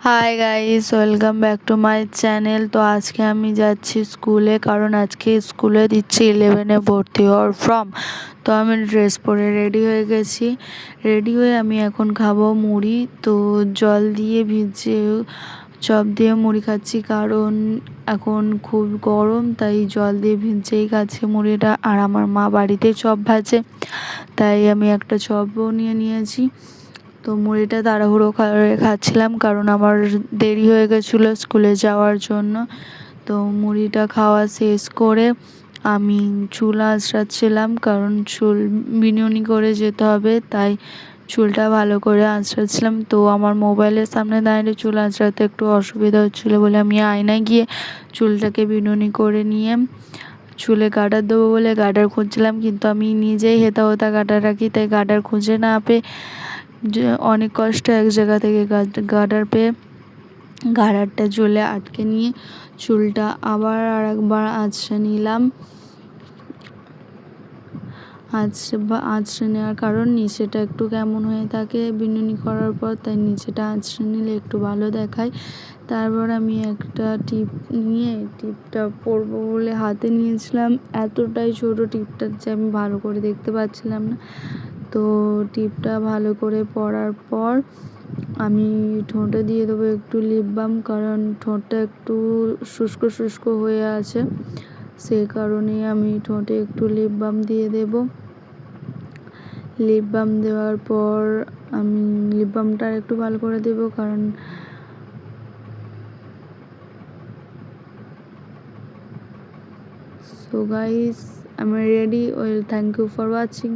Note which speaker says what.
Speaker 1: Hi guys, welcome back to my channel. তো আজকে আমি যাচ্ছি স্কুলে, কারণ আজকে স্কুলে দিচ্ছি 11-এ ভর্তি হওয়ার ফর্ম। তো আমি ড্রেস পরে রেডি হয়ে গেছি। রেডি হয়ে আমি এখন খাবো মুড়ি। তো জল দিয়ে ভিজে চপ দিয়ে মুড়ি খাচ্ছি, কারণ এখন খুব গরম, তাই জল দিয়ে ভিজেই খাচ্ছি মুড়িটা। আর আমার মা বাড়িতে চপ ভাজে, তাই আমি একটা চপও নিয়েছি। তো মুড়িটা তাড়াহুড়ো করে খাচ্ছিলাম, কারণ আমার দেরি হয়ে গেছিলো স্কুলে যাওয়ার জন্য। তো মুড়িটা খাওয়া শেষ করে আমি চুল আঁচড়াচ্ছিলাম, কারণ চুল বিনুনি করে যেতে হবে, তাই চুলটা ভালো করে আঁচড়াচ্ছিলাম। তো আমার মোবাইলের সামনে দাঁড়িয়ে চুল আঁচড়াতে একটু অসুবিধা হচ্ছিলো বলে আমি আয়নায় গিয়ে চুলটাকে বিনুনি করে নিয়ে চুলে গার্ডার দেবো বলে গার্ডার খুঁজছিলাম, কিন্তু আমি নিজেই হেতা হোতা গার্ডার রাখি, তাই গার্ডার খুঁজে না পেয়ে অনেক কষ্টে এক জায়গা থেকে গার্ডার পেয়ে গার্ডারটা চুলে আটকে নিয়ে চুলটা আবার আরেকবার আঁচড়ে নিলাম। আঁচড়ে নেওয়ার কারণ নিচেটা একটু কেমন হয়ে থাকে বিনুনি করার পর, তাই নিচেটা আঁচড়ে নিলে একটু ভালো দেখায়। তারপর আমি একটা টিপ নিয়ে টিপটা পরবো বলে হাতে নিয়েছিলাম। এতটাই ছোটো টিপটা যে আমি ভালো করে দেখতে পাচ্ছিলাম না। তো টিপটা ভালো করে পরার পর আমি ঠোঁটে দিয়ে দেবো একটু লিপ বাম, কারণ ঠোঁটটা একটু শুষ্ক শুষ্ক হয়ে আছে, সে কারণেই আমি ঠোঁটে একটু লিপ বাম দিয়ে দেব। লিপ বাম দেওয়ার পর আমি লিপ বামটা একটু ভালো করে দেব, কারণ সো গাইস, আমি ready. Well, thank you for watching.